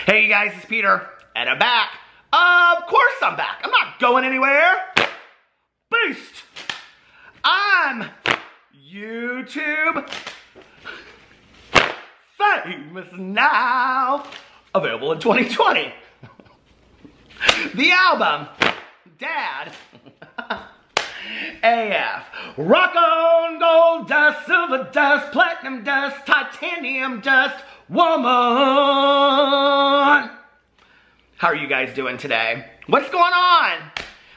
Hey you guys, it's Peter, and I'm back. Of course I'm back. I'm not going anywhere. Boost. I'm YouTube famous now. Available in 2020. The album, Dad. AF. Rock on, gold dust, silver dust, platinum dust, titanium dust, woman. How are you guys doing today? What's going on?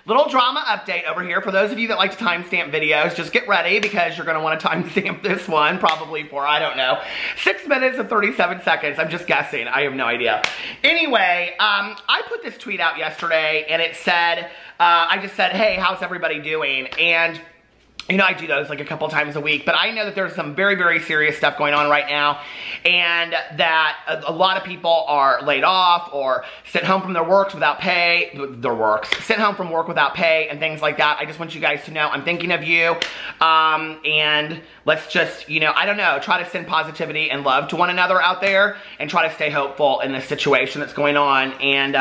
Little drama update over here. For those of you that like to timestamp videos, just get ready because you're going to want to timestamp this one probably for, I don't know, 6 minutes and 37 seconds. I'm just guessing. I have no idea. Anyway, I put this tweet out yesterday and it said, I just said, hey, how's everybody doing? And you know, I do those like a couple times a week, but I know that there's some very, very serious stuff going on right now, and that a lot of people are laid off or sent home from their works without pay, sent home from work without pay and things like that. I just want you guys to know I'm thinking of you, and let's just, you know, I don't know, try to send positivity and love to one another out there and try to stay hopeful in this situation that's going on. And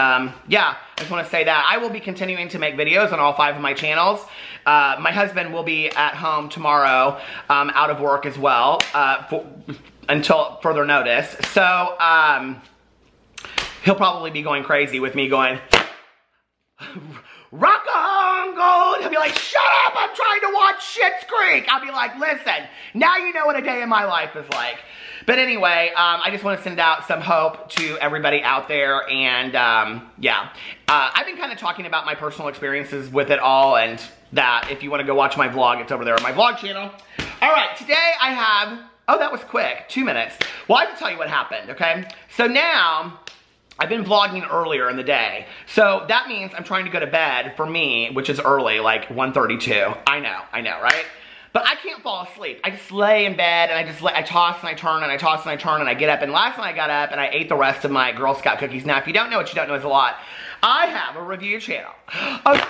yeah, I just want to say that I will be continuing to make videos on all 5 of my channels. My husband will be at home tomorrow, out of work as well, until further notice. So, he'll probably be going crazy with me going, rock on, gold. He'll be like, shut up, I'm trying to watch Schitt's Creek. I'll be like, listen, now you know what a day in my life is like. But anyway, I just want to send out some hope to everybody out there, and yeah. I've been kind of talking about my personal experiences with it all, and that if you want to go watch my vlog, it's over there on my vlog channel. All right, today I have, oh, that was quick, 2 minutes. Well, I have to tell you what happened, okay? So now, I've been vlogging earlier in the day. So that means I'm trying to go to bed for me, which is early, like 1:32. I know, right? But I can't fall asleep. I just lay in bed and I toss and I turn and I toss and I turn and I get up. And last night I got up and I ate the rest of my Girl Scout cookies. Now, if you don't know what you don't know is a lot. I have a review channel. I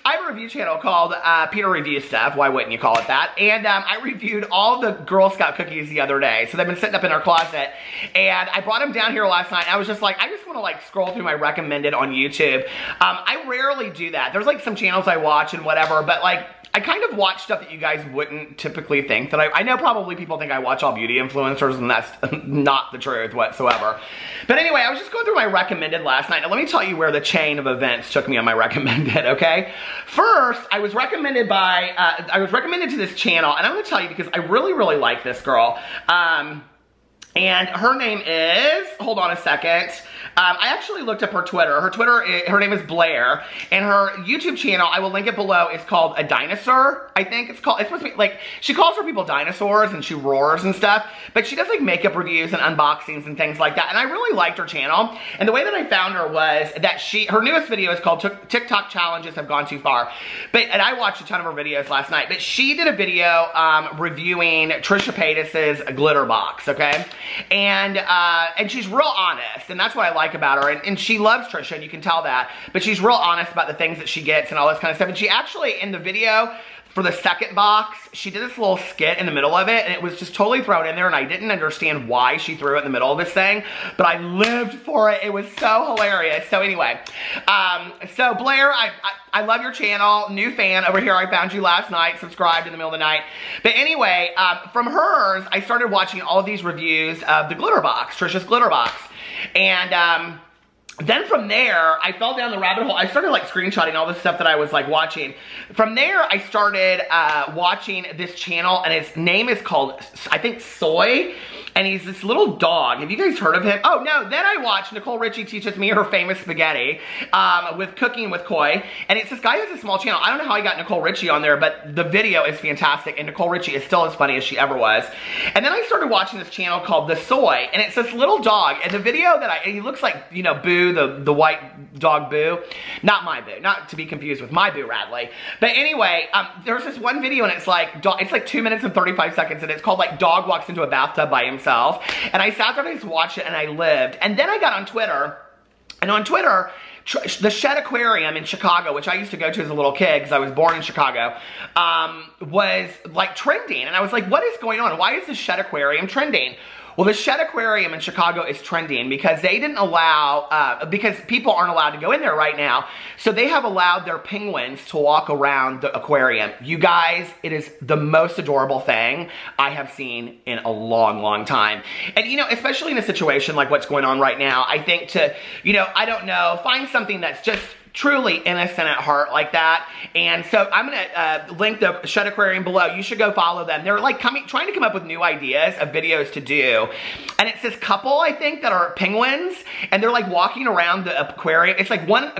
have a review channel called Peter Reviews Stuff. Why wouldn't you call it that? And I reviewed all the Girl Scout cookies the other day. So they've been sitting up in our closet. And I brought them down here last night. And I was just like, I just want to like scroll through my recommended on YouTube. I rarely do that. There's like some channels I watch and whatever. But like, I kind of watch stuff that you guys wouldn't typically think that I know probably people think I watch all beauty influencers, and that's not the truth whatsoever. But anyway, I was just going through my recommended last night. Now let me tell you where the chain of events took me on my recommended, okay? First, I was recommended to this channel, and I'm gonna tell you because I really, really like this girl. And her name is, hold on a second. I actually looked up her Twitter. Her name is Blair. And her YouTube channel, I will link it below, is called A Dinosaur, I think it's called. It's supposed to be, like, she calls her people dinosaurs and she roars and stuff. But she does, like, makeup reviews and unboxings and things like that. And I really liked her channel. And the way that I found her was that her newest video is called TikTok Challenges Have Gone Too Far. And I watched a ton of her videos last night. But she did a video reviewing Trisha Paytas's glitter box, okay? And she's real honest, and that's what I like about her, and she loves Trisha, and you can tell that, but she's real honest about the things that she gets and all this kind of stuff. And she actually, in the video for the second box, she did this little skit in the middle of it, and it was just totally thrown in there, and I didn't understand why she threw it in the middle of this thing, but I lived for it. It was so hilarious. So anyway, so Blair, I love your channel. New fan over here. I found you last night. Subscribed in the middle of the night. But anyway, from hers, I started watching all of these reviews of the glitter box, Trisha's glitter box. And then from there, I fell down the rabbit hole. I started like screenshotting all this stuff that I was like watching. From there, I started watching this channel, and his name is called, I think, Soy. And he's this little dog. Have you guys heard of him? Oh, no. Then I watched Nicole Richie Teaches Me Her Famous Spaghetti with Cooking with Koi. And it's this guy who has a small channel. I don't know how he got Nicole Richie on there, but the video is fantastic. And Nicole Richie is still as funny as she ever was. And then I started watching this channel called The Soy. And it's this little dog. And the video that he looks like, you know, Boo, the white dog Boo. Not my Boo. Not to be confused with my Boo Radley. But anyway, there's this one video, and it's like 2 minutes and 35 seconds. And it's called like Dog Walks into a Bathtub by Himself. And I sat there and I just watched it, and I lived. And then I got on Twitter, and on Twitter, the Shed Aquarium in Chicago, which I used to go to as a little kid because I was born in Chicago, was like trending. And I was like, what is going on? Why is the Shed Aquarium trending? Well, the Shed Aquarium in Chicago is trending because they didn't allow, because people aren't allowed to go in there right now. So they have allowed their penguins to walk around the aquarium. You guys, it is the most adorable thing I have seen in a long, long time. And, you know, especially in a situation like what's going on right now, I think to, you know, I don't know, find something that's just truly innocent at heart like that. And so I'm gonna link the Shed Aquarium below. You should go follow them. They're like trying to come up with new ideas of videos to do. And it's this couple, I think, that are penguins, and they're like walking around the aquarium. It's like one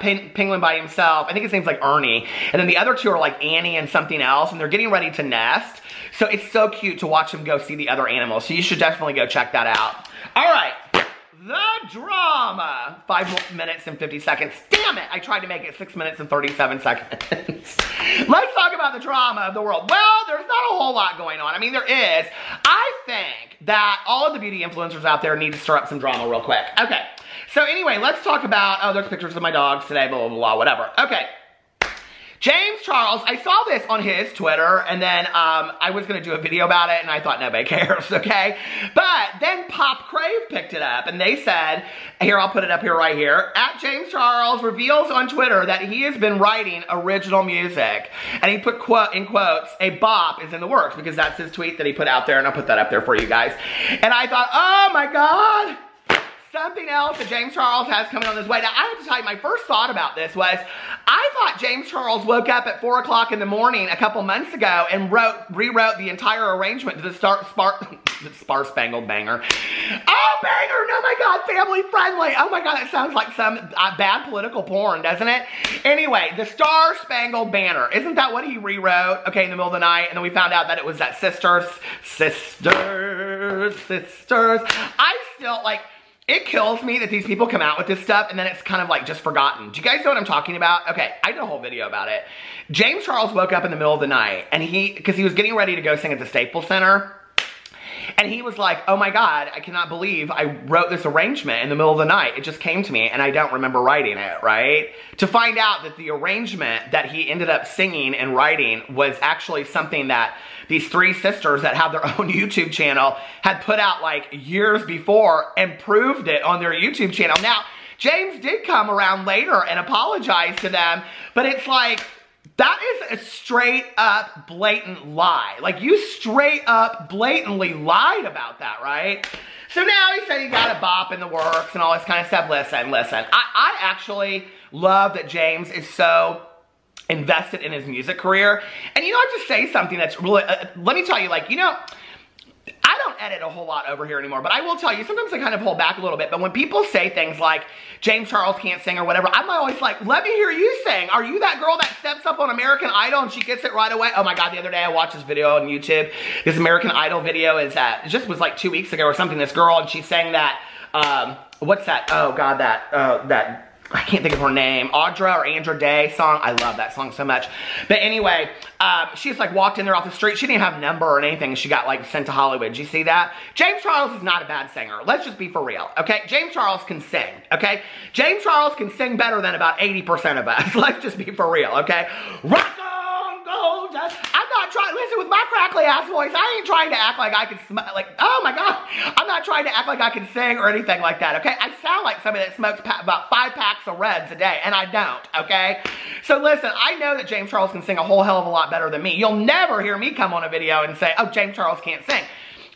penguin by himself. I think his name's like Ernie. And then the other two are like Annie and something else, and they're getting ready to nest. So it's so cute to watch them go see the other animals. So you should definitely go check that out. All right. The drama. 5 minutes and 50 seconds. Damn it, I tried to make it 6 minutes and 37 seconds. Let's talk about the drama of the world. Well, there's not a whole lot going on. I mean, there is. I think that all of the beauty influencers out there need to stir up some drama real quick. Okay, so anyway, let's talk about, oh, there's pictures of my dogs today, blah, blah, blah, whatever. Okay. James Charles, I saw this on his Twitter, and then I was going to do a video about it, and I thought nobody cares, okay? But then Pop Crave picked it up, and they said, here, I'll put it up here right here, at James Charles reveals on Twitter that he has been writing original music. And he put in quotes, a bop is in the works, because that's his tweet that he put out there, and I'll put that up there for you guys. And I thought, oh my God, something else that James Charles has coming on his way. Now, I have to tell you, my first thought about this was, I thought James Charles woke up at 4 o'clock in the morning a couple months ago and rewrote the entire arrangement to the Star Spangled Banger. Oh, banger! Oh my God, family friendly. Oh my God, that sounds like some bad political porn, doesn't it? Anyway, the Star Spangled Banner. Isn't that what he rewrote? Okay, in the middle of the night, and then we found out that it was that sisters. I still, like, it kills me that these people come out with this stuff and then it's kind of like just forgotten. Do you guys know what I'm talking about? Okay, I did a whole video about it. James Charles woke up in the middle of the night and because he was getting ready to go sing at the Staples Center. And he was like, oh my God, I cannot believe I wrote this arrangement in the middle of the night. It just came to me and I don't remember writing it, right? To find out that the arrangement that he ended up singing and writing was actually something that these three sisters that have their own YouTube channel had put out like years before and proved it on their YouTube channel. Now, James did come around later and apologize to them, but it's like, that is a straight up blatant lie. Like, you straight up blatantly lied about that, right? So now he said he got a bop in the works and all this kind of stuff. Listen. I actually love that James is so invested in his music career. And you know, I just say something that's really, let me tell you, like, you know, I don't edit a whole lot over here anymore, but I will tell you, sometimes I kind of hold back a little bit, but when people say things like, James Charles can't sing or whatever, I'm always like, let me hear you sing. Are you that girl that steps up on American Idol and she gets it right away? Oh my God, the other day I watched this video on YouTube. This American Idol video is it just was like 2 weeks ago or something, this girl, and she sang that, what's that? Oh God, that I can't think of her name, Audra or Andra Day song. I love that song so much. But anyway, she just like walked in there off the street. She didn't have a number or anything. She got like sent to Hollywood. Did you see that? James Charles is not a bad singer. Let's just be for real, okay? James Charles can sing, okay? James Charles can sing better than about 80% of us. Let's just be for real, okay? Rock on, gold dust. I'm not trying, listen, with my crackly ass voice, I ain't trying to act like I can, like, oh my God. I'm not trying to act like I can sing or anything like that, okay? I sound like somebody that smokes about 5 packs of Reds a day, and I don't, okay? So listen, I know that James Charles can sing a whole hell of a lot better than me. You'll never hear me come on a video and say, oh, James Charles can't sing.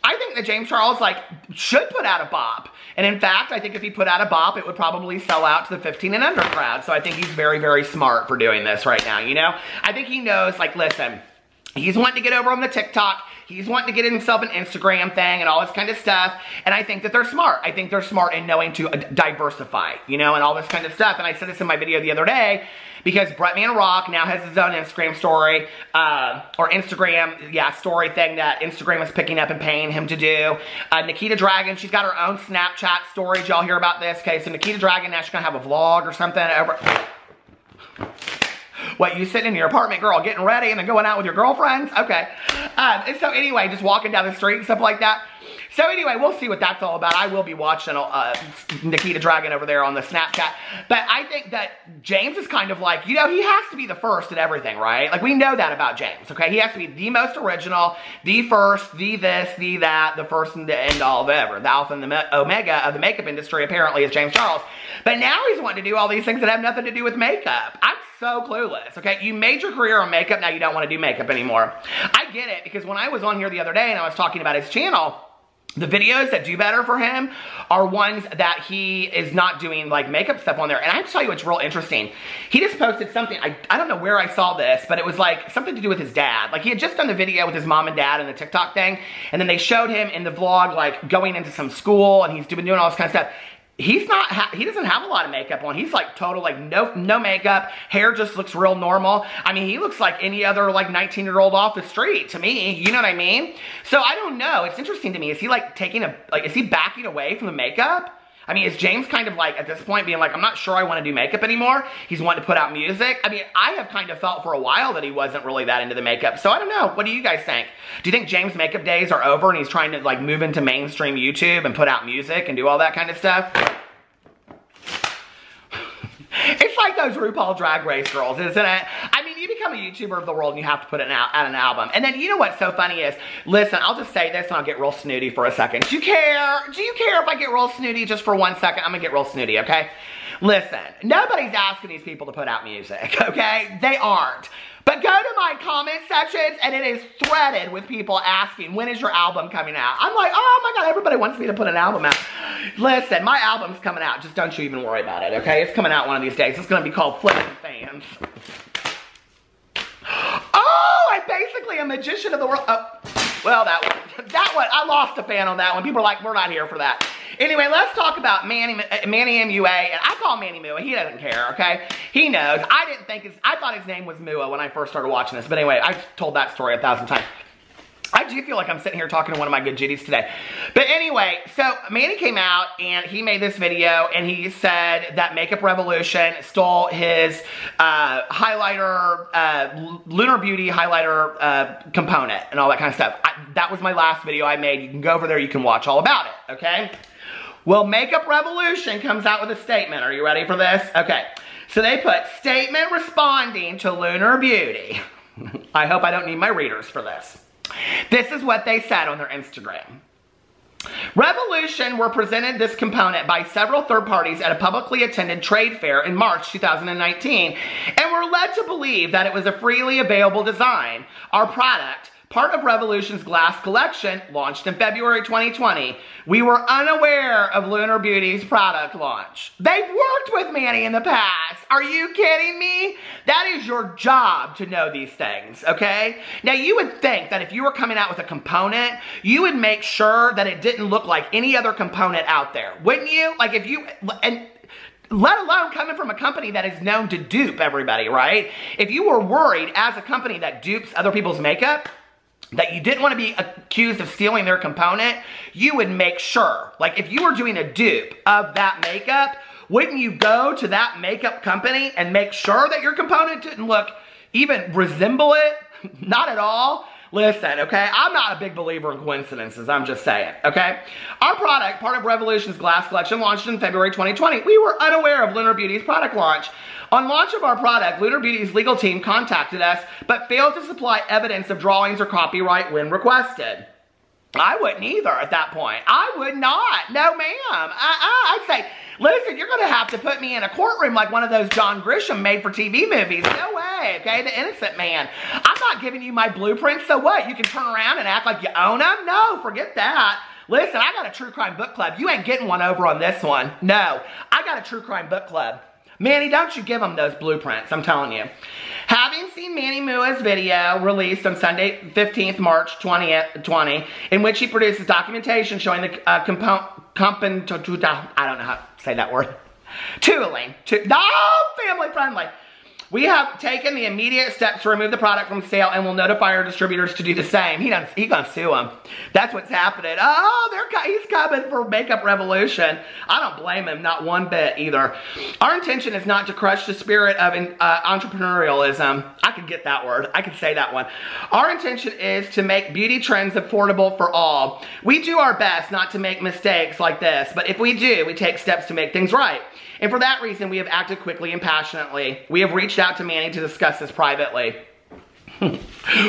I think that James Charles, like, should put out a bop. And in fact, I think if he put out a bop, it would probably sell out to the 15 and under crowd. So I think he's very, very smart for doing this right now, you know? I think he knows, like, listen, he's wanting to get over on the TikTok. He's wanting to get himself an Instagram thing and all this kind of stuff. And I think that they're smart. I think they're smart in knowing to diversify, you know, and all this kind of stuff. And I said this in my video the other day because Bretman Rock now has his own Instagram story, or Instagram, yeah, story thing that Instagram is picking up and paying him to do. Nikita Dragon, she's got her own Snapchat story. Did y'all hear about this? Okay, so Nikita Dragon, now she's going to have a vlog or something over... What, you sitting in your apartment, girl, getting ready and then going out with your girlfriends? Okay. And so anyway, just walking down the street and stuff like that. So anyway, we'll see what that's all about. I will be watching Nikita Dragon over there on the Snapchat. But I think that James is kind of like, you know, he has to be the first at everything, right? Like, we know that about James, okay? He has to be the most original, the first, the this, the that, the first and the end all of ever. The alpha and the omega of the makeup industry, apparently, is James Charles. But now he's wanting to do all these things that have nothing to do with makeup. I'm so clueless, okay? You made your career on makeup, now you don't want to do makeup anymore. I get it, because when I was on here the other day and I was talking about his channel, the videos that do better for him are ones that he is not doing like makeup stuff on there. And I have to tell you, it's real interesting. He just posted something, I don't know where I saw this, but it was like something to do with his dad. Like, he had just done the video with his mom and dad and the TikTok thing. And then they showed him in the vlog, like going into some school, and he's doing all this kind of stuff. He doesn't have a lot of makeup on. He's like total, like no makeup. Hair just looks real normal. I mean, he looks like any other like 19-year-old off the street to me. You know what I mean? So I don't know. It's interesting to me. Is he like is he backing away from the makeup? I mean, is James kind of like, at this point, being like, I'm not sure I want to do makeup anymore? He's wanting to put out music. I mean, I have kind of felt for a while that he wasn't really that into the makeup. So I don't know. What do you guys think? Do you think James' makeup days are over and he's trying to like move into mainstream YouTube and put out music and do all that kind of stuff? It's like those RuPaul Drag Race girls, isn't it? I mean, you become a YouTuber of the world and you have to put it out an album. And then, you know what's so funny is, listen, I'll just say this and I'll get real snooty for a second. Do you care? Do you care if I get real snooty just for 1 second? I'm gonna get real snooty, okay? Listen, nobody's asking these people to put out music, okay? They aren't. But go to my comment sections and it is threaded with people asking, when is your album coming out? I'm like, oh my God, everybody wants me to put an album out. Listen, my album's coming out. Just don't you even worry about it, okay? It's coming out one of these days. It's going to be called Flipping Fans. Oh, I'm basically a magician of the world. Oh, well, that one, I lost a fan on that one. People are like, we're not here for that. Anyway, let's talk about Manny MUA, and I call Manny Mua. He doesn't care, okay? He knows. I thought his name was Mua when I first started watching this, but anyway, I've told that story 1,000 times. I do feel like I'm sitting here talking to one of my good Judies today. But anyway, so Manny came out and he made this video and he said that Makeup Revolution stole his highlighter, Lunar Beauty highlighter component and all that kind of stuff. That was my last video I made. You can go over there, you can watch all about it, okay? Well, Makeup Revolution comes out with a statement. Are you ready for this? Okay. So they put, statement responding to Lunar Beauty. I hope I don't need my readers for this. This is what they said on their Instagram. Revolution were presented this component by several third parties at a publicly attended trade fair in March 2019 and were led to believe that it was a freely available design. Our product, part of Revolution's glass collection, launched in February 2020. We were unaware of Lunar Beauty's product launch. They've worked with Manny in the past. Are you kidding me? That is your job to know these things, okay? Now, you would think that if you were coming out with a component, you would make sure that it didn't look like any other component out there, wouldn't you? Like if you, and let alone coming from a company that is known to dupe everybody, right? If you were worried as a company that dupes other people's makeup, that you didn't want to be accused of stealing their component, you would make sure, like if you were doing a dupe of that makeup, wouldn't you go to that makeup company and make sure that your component didn't look, even resemble it? Not at all. Listen, okay, I'm not a big believer in coincidences, I'm just saying, okay? Our product, part of Revolution's glass collection, launched in February 2020. We were unaware of Lunar Beauty's product launch. On launch of our product, Lunar Beauty's legal team contacted us, but failed to supply evidence of drawings or copyright when requested. I wouldn't either at that point. I would not. No, ma'am. I'd say, listen, you're going to have to put me in a courtroom like one of those John Grisham made-for-TV movies. No way, okay? The Innocent Man. I'm not giving you my blueprints, so what? You can turn around and act like you own them? No, forget that. Listen, I got a true crime book club. You ain't getting one over on this one. No, I got a true crime book club. Manny, don't you give them those blueprints, I'm telling you. Having seen Manny Mua's video released on Sunday, 15th March 2020, in which he produces documentation showing the I don't know how to say that word. Tooling. No, family friendly. We have taken the immediate steps to remove the product from sale and will notify our distributors to do the same. He's gonna sue them. That's what's happening. Oh, he's coming for Makeup Revolution. I don't blame him, not one bit either. Our intention is not to crush the spirit of entrepreneurialism. I could get that word. I could say that one. Our intention is to make beauty trends affordable for all. We do our best not to make mistakes like this, but if we do, we take steps to make things right. And for that reason, we have acted quickly and passionately. We have reached out to Manny to discuss this privately.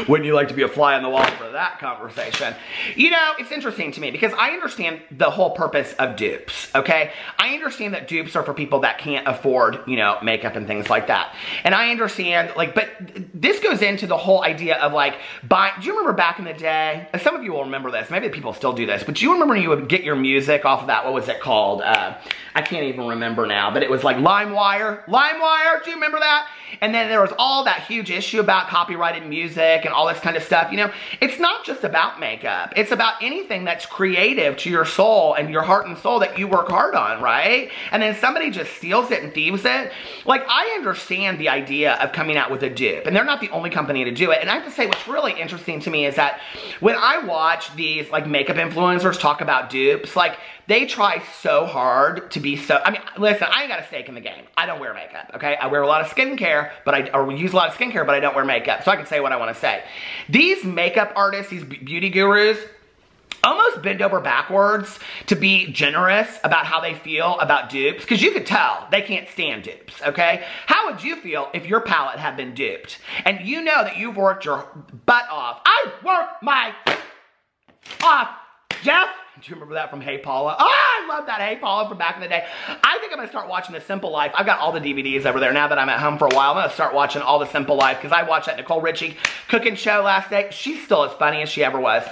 Wouldn't you like to be a fly on the wall for that conversation? You know, it's interesting to me because I understand the whole purpose of dupes, okay? I understand that dupes are for people that can't afford, you know, makeup and things like that. And I understand, like, but this goes into the whole idea of, like, buying. Do you remember back in the day? Some of you will remember this. Maybe people still do this. But do you remember when you would get your music off of that? What was it called? I can't even remember now. But it was like LimeWire. LimeWire, do you remember that? And then there was all that huge issue about copyrighted music and all this kind of stuff. You know, it's not just about makeup. It's about anything that's creative to your soul and your heart and soul that you work hard on, right? And then somebody just steals it and thieves it. Like, I understand the idea of coming out with a dupe, and they're not the only company to do it. And I have to say, what's really interesting to me is that when I watch these, like, makeup influencers talk about dupes, like, they try so hard to be so, I mean, listen, I ain't got a stake in the game. I don't wear makeup, okay? I wear a lot of skincare, or use a lot of skincare, but I don't wear makeup. So I can say what I want to say. These makeup artists, these beauty gurus, almost bend over backwards to be generous about how they feel about dupes, because you could tell they can't stand dupes, okay? How would you feel if your palette had been duped? And you know that you've worked your butt off. I worked my off, Jeff. Do you remember that from Hey Paula? Oh, I love that Hey Paula from back in the day. I think I'm going to start watching The Simple Life. I've got all the DVDs over there now that I'm at home for a while. I'm going to start watching all The Simple Life because I watched that Nicole Richie cooking show last night. She's still as funny as she ever was.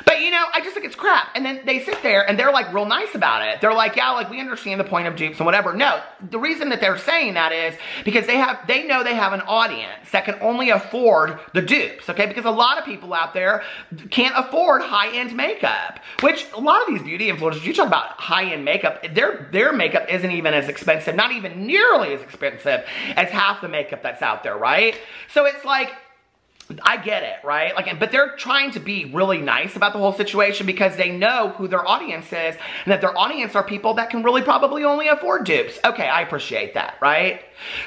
But, you know, I just think it's crap. And then they sit there and they're, like, real nice about it. They're like, yeah, like, we understand the point of dupes and whatever. No, the reason that they're saying that is because they know they have an audience that can only afford the dupes, okay? Because a lot of people out there can't afford high-end makeup, which a lot of these beauty influencers, you talk about high-end makeup, their makeup isn't even as expensive, not even nearly as expensive as half the makeup that's out there, right? So it's like, I get it, right? Like, but they're trying to be really nice about the whole situation because they know who their audience is and that their audience are people that can really probably only afford dupes. Okay, I appreciate that, right?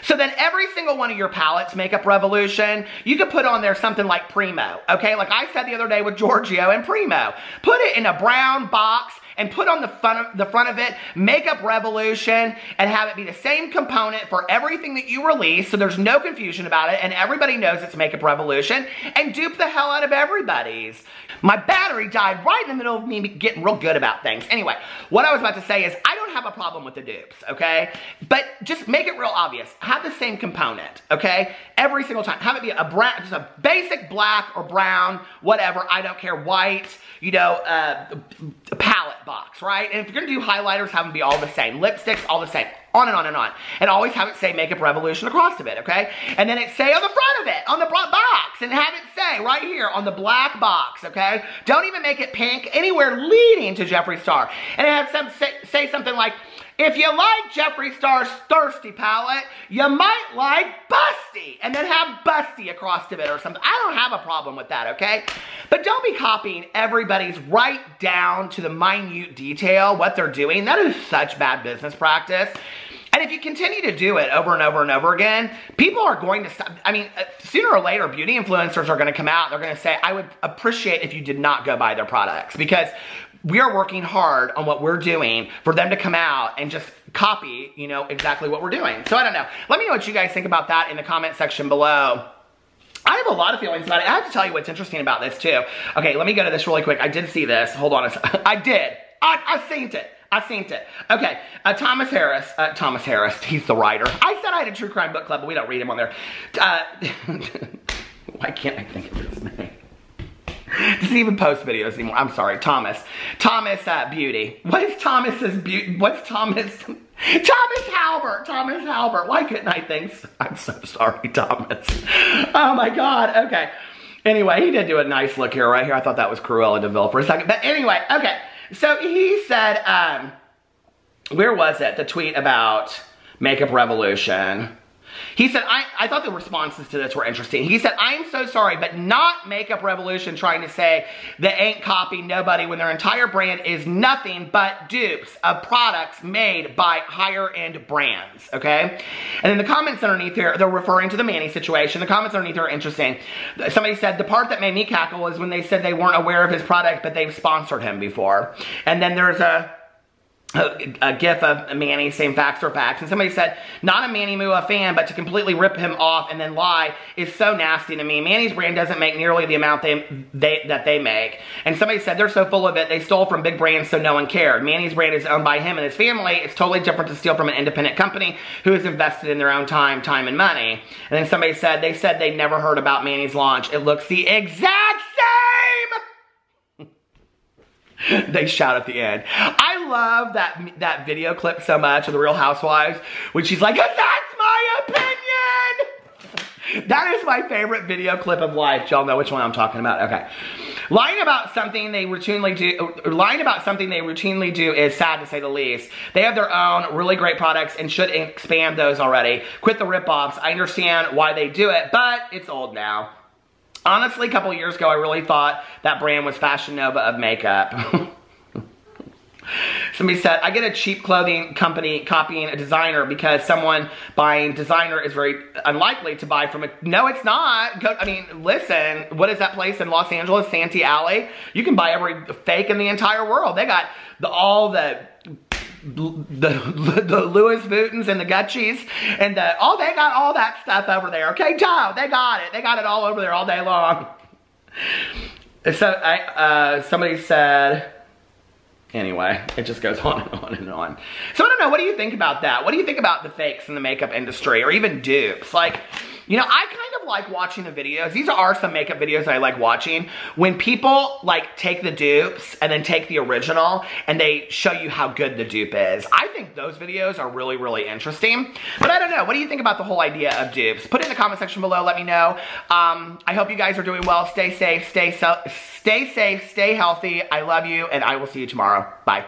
So then every single one of your palettes, Makeup Revolution, you could put on there something like Primo, okay? Like I said the other day with Giorgio and Primo. Put it in a brown box and put on the front of it Makeup Revolution and have it be the same component for everything that you release so there's no confusion about it and everybody knows it's Makeup Revolution and dupe the hell out of everybody's. My battery died right in the middle of me getting real good about things. Anyway, what I was about to say is I don't have a problem with the dupes, okay? But just make it real obvious. Have the same component, okay? Every single time. Have it be a brown, just a basic black or brown, whatever, I don't care, white, you know, a palette box, right? And if you're gonna do highlighters, have them be all the same. Lipsticks, all the same. On and on and on. And always have it say Makeup Revolution across of it, okay? And then it say on the front of it, on the box, and have it say right here on the black box, okay? Don't even make it pink, anywhere leading to Jeffree Star. And it have say something like, if you like Jeffree Star's Thirsty palette, you might like Busty. And then have Busty across of it or something. I don't have a problem with that, okay? But don't be copying everybody's right down to the minute detail what they're doing. That is such bad business practice. And if you continue to do it over and over and over again, people are going to stop. I mean, sooner or later, beauty influencers are going to come out. They're going to say, I would appreciate if you did not go buy their products because we are working hard on what we're doing for them to come out and just copy, you know, exactly what we're doing. So I don't know. Let me know what you guys think about that in the comment section below. I have a lot of feelings about it. I have to tell you what's interesting about this too. Okay, let me go to this really quick. I did see this. Hold on a second. I did. I seen it. I seen it. Okay, Thomas Harris, he's the writer. I said I had a true crime book club, but we don't read him on there. Why can't I think of his name? Doesn't even post videos anymore. I'm sorry, Thomas Beauty. What is Thomas's beauty? What's Thomas Halbert. Thomas Halbert. Why couldn't I think? I'm so sorry, Thomas. Oh my God. Okay. Anyway, he did do a nice look here, right here. I thought that was Cruella de Vil for a second. But anyway, okay. So he said, where was it? The tweet about Makeup Revolution. He said, I thought the responses to this were interesting. He said, I'm so sorry, but not Makeup Revolution trying to say they ain't copying nobody when their entire brand is nothing but dupes of products made by higher end brands, okay? And then the comments underneath here, they're referring to the Manny situation. The comments underneath are interesting. Somebody said, the part that made me cackle is when they said they weren't aware of his product, but they've sponsored him before. And then there's a gif of Manny saying facts are facts. And somebody said, not a Manny Mua fan, but to completely rip him off and then lie is so nasty to me. Manny's brand doesn't make nearly the amount that they make. And somebody said, they're so full of it, they stole from big brands so no one cared. Manny's brand is owned by him and his family. It's totally different to steal from an independent company who has invested in their own time and money. And then somebody said, they never heard about Manny's launch. It looks the exact same! They shout at the end. I love that video clip so much of the Real Housewives when she's like, that's my opinion! That is my favorite video clip of life. Y'all know which one I'm talking about. Okay. Lying about something they routinely do is sad to say the least. They have their own really great products and should expand those already. Quit the ripoffs. I understand why they do it, but it's old now. Honestly, a couple of years ago, I really thought that brand was Fashion Nova of makeup. Somebody said, I get a cheap clothing company copying a designer because someone buying designer is very unlikely to buy from it. No, it's not. I mean, listen, what is that place in Los Angeles, Santee Alley? You can buy every fake in the entire world. They got all the Louis Vuittons and the Gucci's and they got all that stuff over there. Okay, Joe, they got it. They got it all over there all day long. So somebody said, anyway, it just goes on and on and on. So I don't know, what do you think about that? What do you think about the fakes in the makeup industry or even dupes? Like, you know, I kind of like watching the videos. These are some makeup videos I like watching. When people like take the dupes and then take the original and they show you how good the dupe is. I think those videos are really, really interesting. But I don't know. What do you think about the whole idea of dupes? Put it in the comment section below. Let me know. I hope you guys are doing well. Stay safe. Stay healthy. I love you and I will see you tomorrow. Bye.